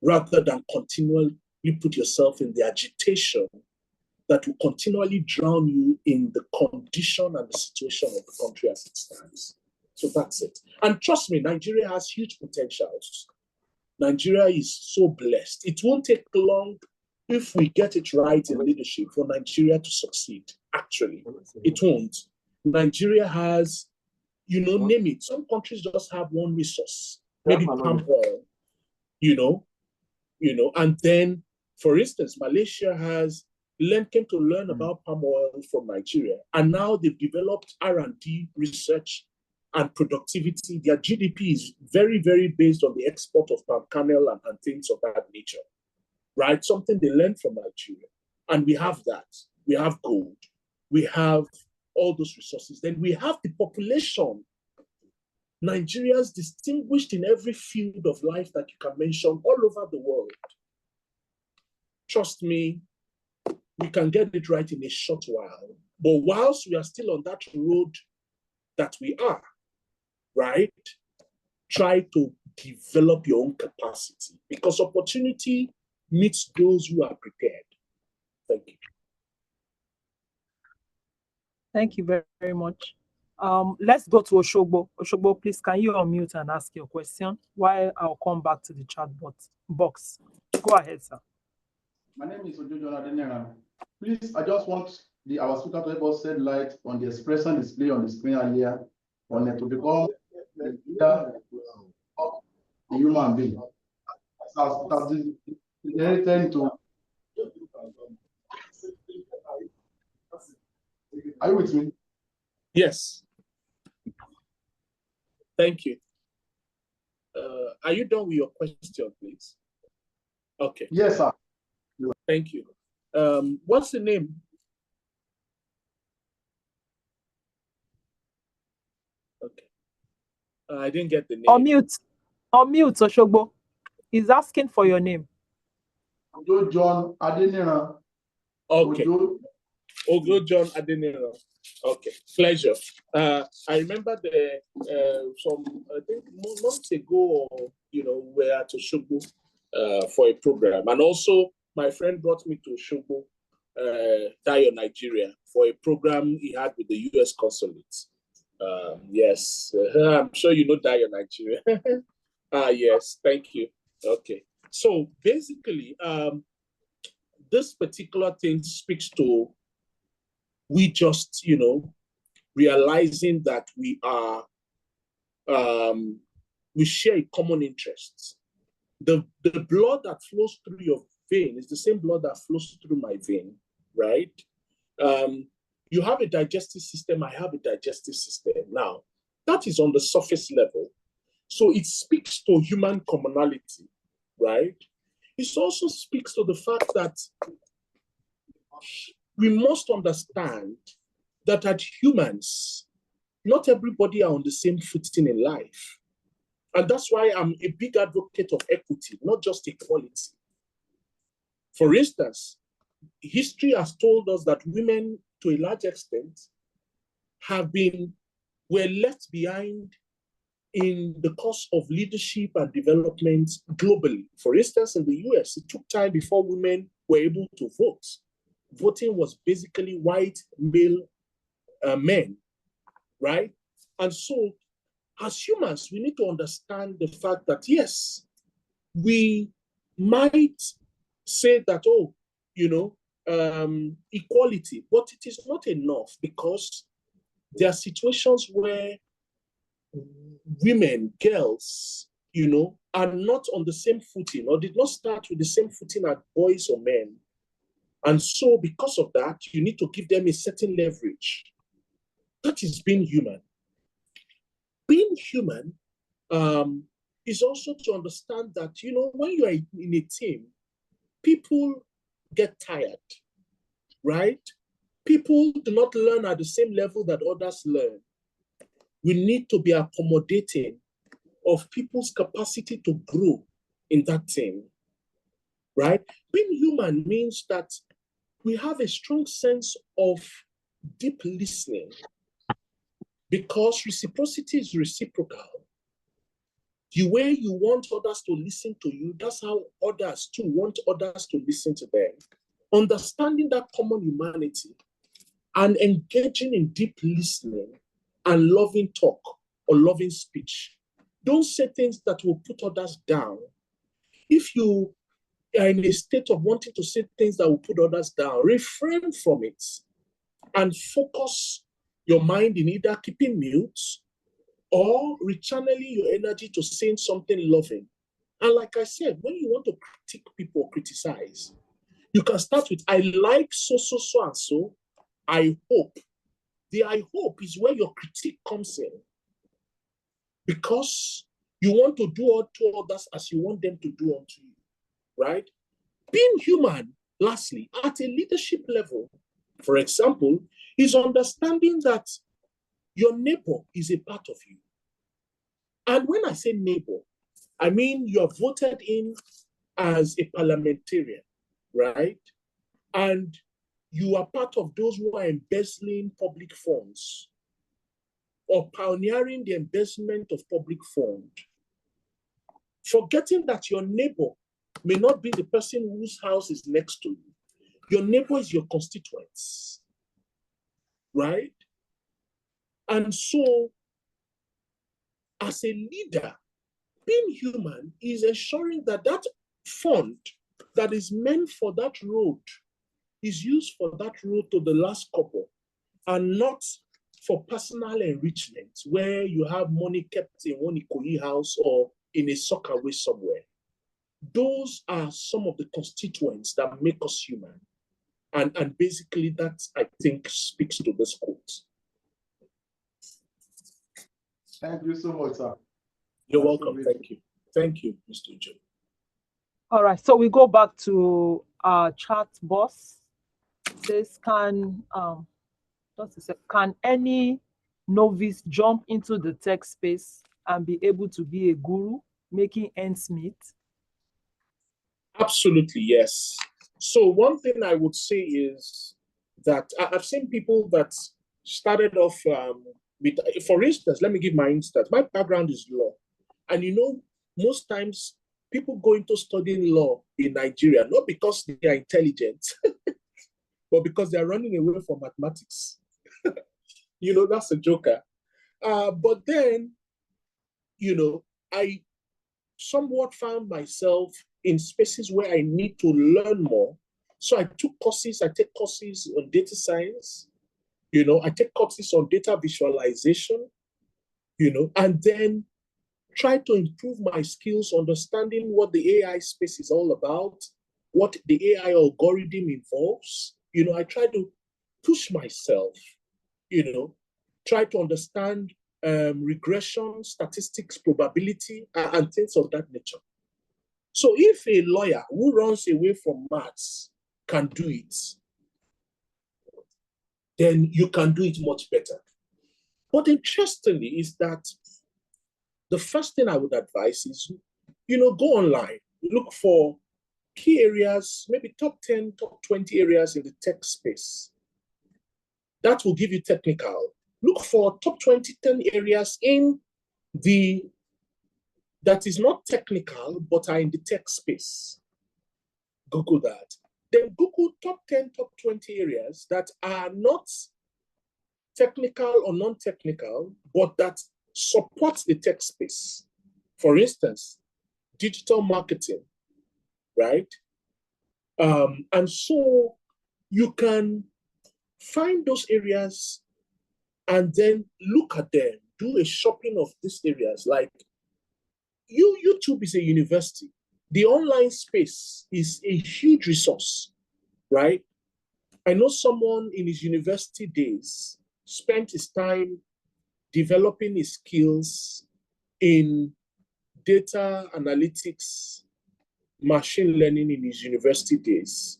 rather than continually put yourself in the agitation that will continually drown you in the condition and the situation of the country as it stands. So that's it. And trust me, Nigeria has huge potentials. Nigeria is so blessed. It won't take long if we get it right in leadership for Nigeria to succeed. Actually, it won't. Nigeria has name it. Some countries just have one resource, maybe palm oil, and then, for instance, Malaysia came to learn about palm oil from Nigeria, and now they've developed R&D research and productivity. Their GDP is very, very based on the export of palm kernel and things of that nature, right? Something they learned from Nigeria. And we have that. We have gold. We have all those resources. Then we have the population. Nigerians distinguished in every field of life that you can mention all over the world. Trust me, we can get it right in a short while. But whilst we are still on that road that we are, right, try to develop your own capacity, because opportunity meets those who are prepared. Thank you. Thank you very, very much. Let's go to Oshogbo. Oshogbo, please, can you unmute and ask your question while I'll come back to the chat box? Go ahead, sir. My name is Ojojo Adenera. Please, I just want our speaker to help us shed light on the expression displayed on the screen earlier on it to become a human being. Are you with me? Yes. Thank you. Are you done with your question, please? Okay. Yes, sir. Thank you. What's the name? Okay. I didn't get the name. Unmute, Oshogbo. He's asking for your name. Ojo John Adenera. Okay. Ojo John Adenera. Okay, pleasure. I remember I think months ago, we were at Oshogbo for a program, and also my friend brought me to Oshogbo, Dayo, Nigeria, for a program he had with the U.S. consulate. Yes, I'm sure you know Dayo, Nigeria. Yes, thank you. Okay, so basically, this particular thing speaks to we just, realizing that we are, we share a common interest. The blood that flows through your vein is the same blood that flows through my vein, right? You have a digestive system, I have a digestive system. Now, that is on the surface level. So it speaks to human commonality, right? It also speaks to the fact that we must understand that as humans, not everybody are on the same footing in life. And that's why I'm a big advocate of equity, not just equality. For instance, history has told us that women, to a large extent, were left behind in the course of leadership and development globally. For instance, in the US, it took time before women were able to vote. Voting was basically white male men, right? And so, as humans, we need to understand the fact that, yes, we might say that, equality, but it is not enough, because there are situations where women, girls, are not on the same footing or did not start with the same footing as boys or men. And so because of that, you need to give them a certain leverage. That is being human. Being human is also to understand that, when you are in a team, people get tired, right? People do not learn at the same level that others learn. We need to be accommodating of people's capacity to grow in that team, right? Being human means that we have a strong sense of deep listening, because reciprocity is reciprocal. The way you want others to listen to you, that's how others too want others to listen to them. Understanding that common humanity and engaging in deep listening and loving talk or loving speech. Don't say things that will put others down. If you are in a state of wanting to say things that will put others down, refrain from it and focus your mind in either keeping mute or rechanneling your energy to saying something loving. And like I said, when you want to critique people or criticize, you can start with, I like so, so, so, and so. I hope. The I hope is where your critique comes in. Because you want to do unto others as you want them to do unto you, right? Being human, lastly, at a leadership level, for example, is understanding that your neighbor is a part of you. And when I say neighbor, I mean you are voted in as a parliamentarian, right? And you are part of those who are embezzling public funds or pioneering the embezzlement of public funds. Forgetting that your neighbor may not be the person whose house is next to you. Your neighbor is your constituents, right? And so, as a leader, being human is ensuring that that fund that is meant for that road is used for that road to the last couple and not for personal enrichment where you have money kept in one Ikoyi house or in a sockaway somewhere. Those are some of the constituents that make us human. And basically that, I think, speaks to this quote. Thank you so much, sir. You're welcome. Thank you. Thank you, Mr. Joe. All right, so we go back to our chat boss. It says, can any novice jump into the tech space and be able to be a guru, making ends meet? Absolutely, yes. So one thing I would say is that I've seen people that started off with, for instance, let me give my instance. My background is law. And you know, most times people go into studying law in Nigeria, not because they are intelligent, but because they are running away from mathematics. You know, that's a joker. But then, you know, I somewhat found myself in spaces where I need to learn more. So I took courses, I take courses on data science, you know, I take courses on data visualization, you know, and then try to improve my skills, understanding what the AI space is all about, what the AI algorithm involves. You know, I try to push myself, you know, try to understand regression, statistics, probability, and things of that nature. So if a lawyer who runs away from maths can do it, then you can do it much better. But interestingly is that the first thing I would advise is, you know, go online, look for key areas, maybe top 10, top 20 areas in the tech space. That will give you technical. Look for top 20, 10 areas in that is not technical, but are in the tech space. Google that. Then Google top 10, top 20 areas that are not technical or non-technical, but that support the tech space. For instance, digital marketing, right? And so you can find those areas and then look at them, do a shopping of these areas. Like YouTube is a university. The online space is a huge resource, right? I know someone in his university days spent his time developing his skills in data analytics, machine learning in his university days.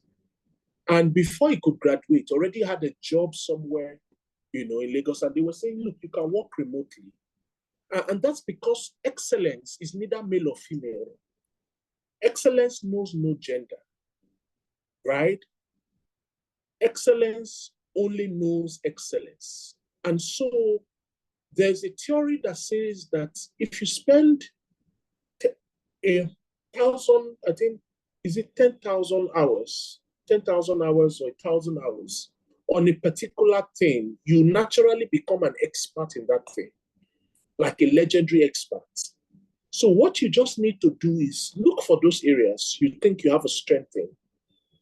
And before he could graduate, already had a job somewhere, you know, in Lagos. And they were saying, look, you can work remotely. And that's because excellence is neither male or female. Excellence knows no gender, right? Excellence only knows excellence. And so there's a theory that says that if you spend 1,000, I think, is it 10,000 hours, 10,000 hours or 1,000 hours on a particular thing, you naturally become an expert in that thing, like a legendary expert. So what you just need to do is look for those areas you think you have a strength in.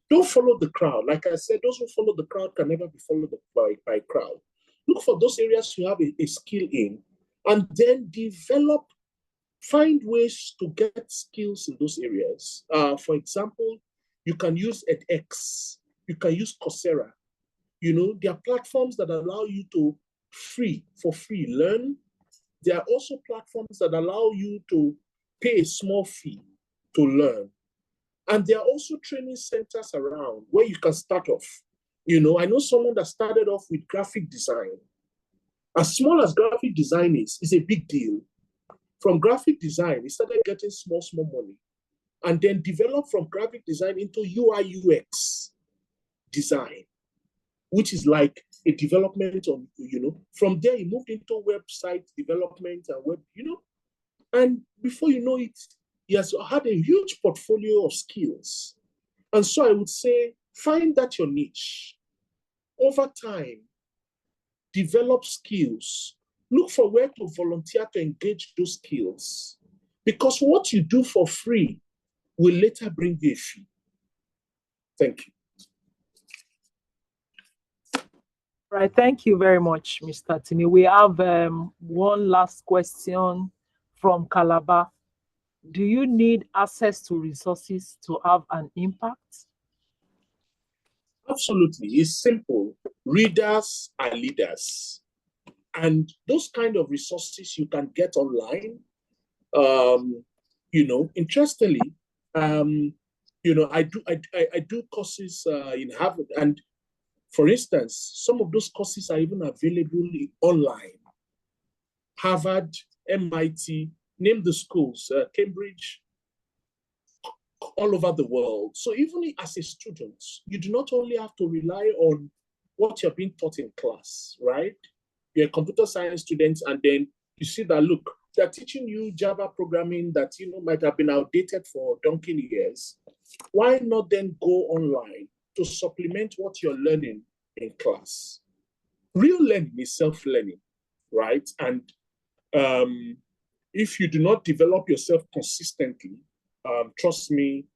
Don't follow the crowd. Like I said, those who follow the crowd can never be followed by crowd. Look for those areas you have a skill in and then find ways to get skills in those areas. For example, you can use edX, you can use Coursera. There are platforms that allow you to for free learn. There are also platforms that allow you to pay a small fee to learn. And there are also training centers around where you can start off. I know someone that started off with graphic design. As small as graphic design is a big deal. From graphic design, he started getting small money, and then developed from graphic design into UI UX design, which is like a development of, from there he moved into website development and web, and before you know it, he has had a huge portfolio of skills. And so I would say, find that your niche. Over time, develop skills. Look for where to volunteer to engage those skills. Because what you do for free will later bring you a fee. Thank you. Right, thank you very much, Mr. Timi. We have one last question from Calabar. Do you need access to resources to have an impact? Absolutely. It's simple. Readers are leaders. And those kind of resources you can get online. Interestingly, I do courses in Harvard, and for instance, some of those courses are even available online. Harvard, MIT, name the schools, Cambridge, all over the world. So even as a student, you do not only have to rely on what you're being taught in class, right? You're a computer science student, and then you see that, look, they're teaching you Java programming that might have been outdated for donkey years. Why not then go online to supplement what you're learning in class? Real learning is self-learning, right? And if you do not develop yourself consistently, trust me,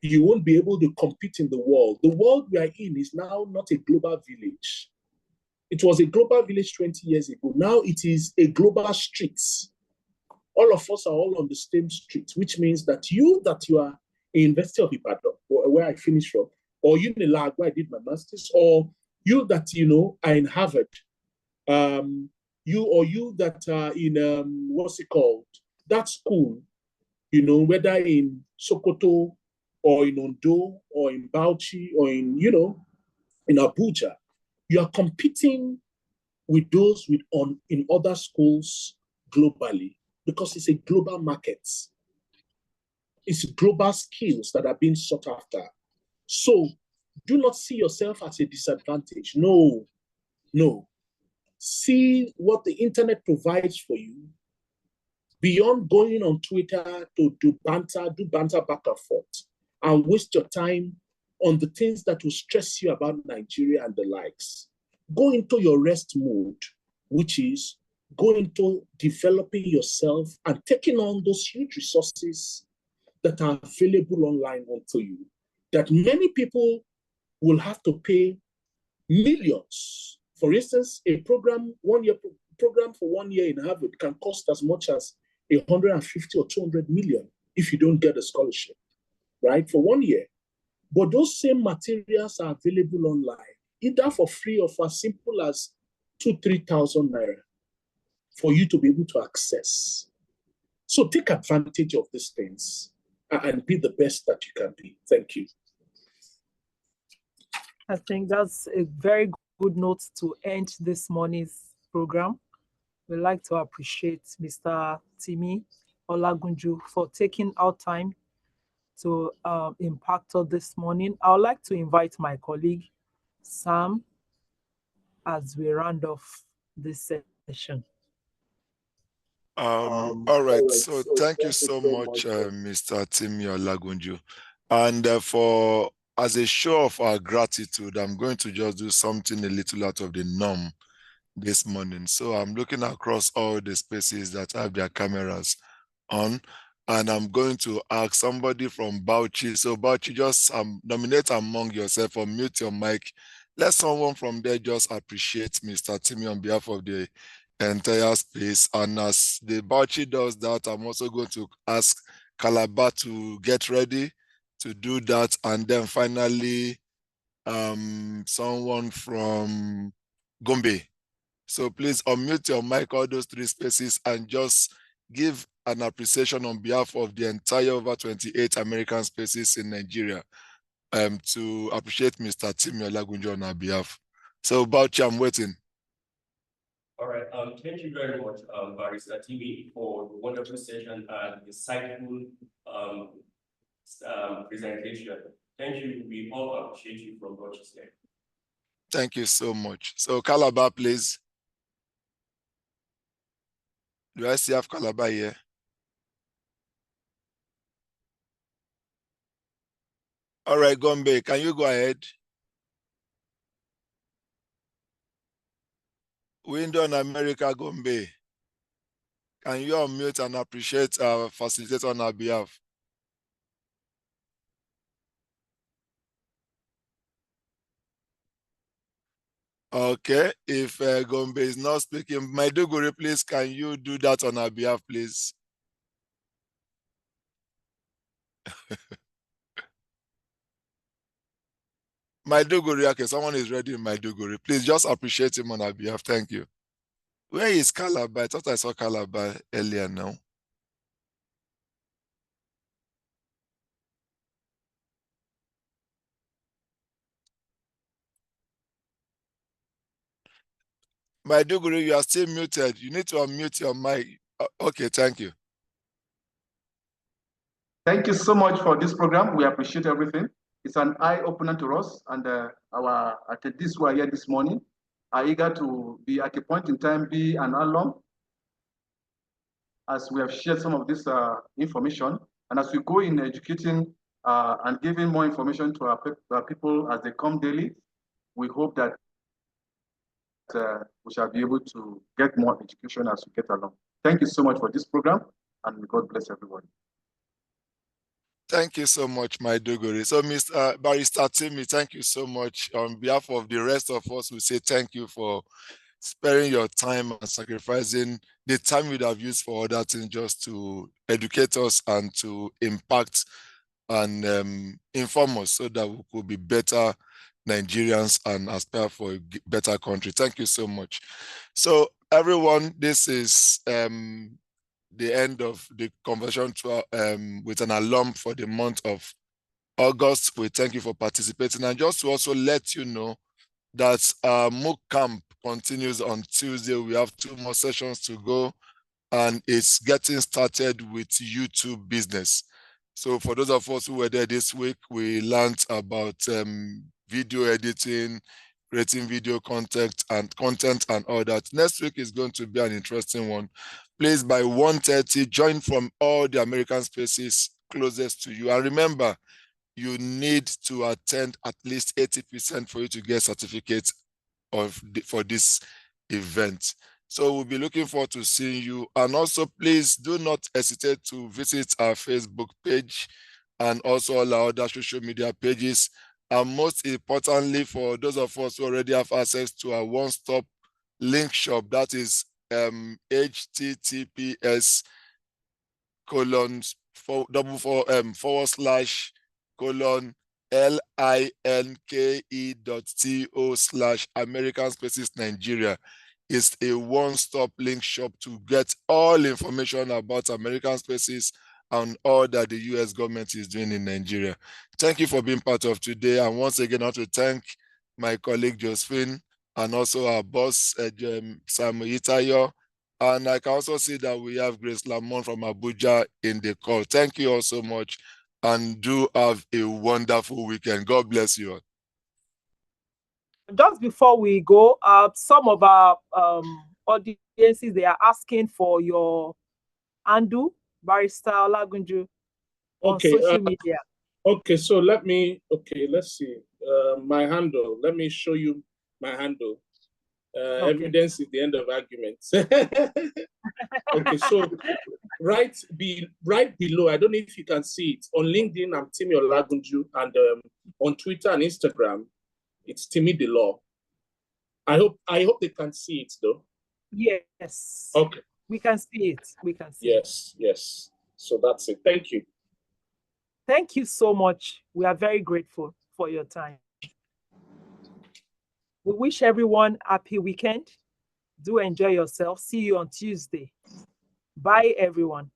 you won't be able to compete in the world. The world we are in is now not a global village. It was a global village 20 years ago. Now it is a global street. All of us are all on the same street, which means that you are in University of Ibadan, where I finished from, or you in Lag, where I did my master's, or you that are in Harvard, you that are in what's it called? That school, whether in Sokoto or in Ondo or in Bauchi or in Abuja, you are competing with those in other schools globally, because it's a global market. It's global skills that are being sought after. So do not see yourself as a disadvantage. No. See what the internet provides for you. Beyond going on Twitter to do banter back and forth, and waste your time on the things that will stress you about Nigeria and the likes. Go into your rest mode, which is go into developing yourself and taking on those huge resources that are available online onto you, that many people will have to pay millions. For instance, a program, 1 year program for 1 year in Harvard can cost as much as 150 or 200 million if you don't get a scholarship, right? For 1 year. But those same materials are available online, either for free or for as simple as 2,000-3,000 naira for you to be able to access. So take advantage of these things and be the best that you can be. Thank you. I think that's a very good note to end this morning's program. We'd like to appreciate Mr. Timi Olagunju for taking our time to impact us this morning. I would like to invite my colleague, Sam, as we round off this session. All right. So thank you so much, Mr. Timi Olagunju. And as a show of our gratitude, I'm going to just do something a little out of the norm this morning. So I'm looking across all the spaces that have their cameras on, and I'm going to ask somebody from Bauchi. So Bauchi, just nominate among yourself or mute your mic. Let someone from there just appreciate Mr. Timi on behalf of the entire space. And as the Bauchi does that, I'm also going to ask Calabar to get ready to do that. And then finally, someone from Gombe. So please unmute your mic, all those three spaces, and just give an appreciation on behalf of the entire over 28 American spaces in Nigeria to appreciate Mr. Timi Olagunju on our behalf. So Bauchi, I'm waiting. All right, thank you very much, Barrister Timi, for the wonderful session and insightful presentation. Thank you. We all appreciate you from Bauchi's name. Thank you so much. So Calabar, please. Do I still have Calabar here? All right, Gombe, can you go ahead? Window in America, Gombe. Can you unmute and appreciate our facilitator on our behalf? Okay, if Gombe is not speaking, Maiduguri, please, can you do that on our behalf, please? Maiduguri, okay, someone is ready in Maiduguri. Please just appreciate him on our behalf. Thank you. Where is Calabar? I thought I saw Calabar earlier now. Maiduguri, you are still muted. You need to unmute your mic. Okay, thank you. Thank you so much for this program. We appreciate everything. It's an eye-opener to us, and our attendees who are here this morning are eager to be at a point in time, be an alum, as we have shared some of this information. And as we go in educating and giving more information to our people as they come daily, we hope that we shall be able to get more education as we get along. Thank you so much for this program, and God bless everyone. Thank you so much, Maiduguri. So, Mr. Barrister Timi, thank you so much. On behalf of the rest of us, we say thank you for sparing your time and sacrificing the time you'd have used for other things just to educate us and to impact and inform us so that we could be better Nigerians and aspire for a better country. Thank you so much. So, everyone, this is the end of the conversation with an alum for the month of August. We thank you for participating. And just to also let you know that MOOC camp continues on Tuesday. We have 2 more sessions to go, and it's getting started with YouTube business. So for those of us who were there this week, we learned about video editing, creating video content and all that. Next week is going to be an interesting one. Please, by 1:30, join from all the American spaces closest to you. And remember, you need to attend at least 80% for you to get certificates for this event. So we'll be looking forward to seeing you. And also, please do not hesitate to visit our Facebook page and also all our other social media pages. And most importantly, for those of us who already have access to our one-stop link shop, that is https://linke.to/American Spaces Nigeria. It's a one-stop link shop to get all information about American Spaces and all that the US government is doing in Nigeria. Thank you for being part of today. And once again, I want to thank my colleague Josephine and also our boss, Samuel Itayo. And I can also see that we have Grace Lamont from Abuja in the call. Thank you all so much, and do have a wonderful weekend. God bless you all. Just before we go, some of our audiences, they are asking for your handle, Barrister Olagunju, on social media. Okay, so let's see. My handle, let me show you my handle. Okay. Evidence is the end of arguments. Okay, so right below, I don't know if you can see it. On LinkedIn, I'm Timi Olagunju, and on Twitter and Instagram, it's Timi the Law. I hope they can see it though. Yes. Okay. We can see it. We can see Yes, yes. So that's it. Thank you. Thank you so much. We are very grateful for your time. We wish everyone happy weekend. Do enjoy yourself. See you on Tuesday. Bye, everyone.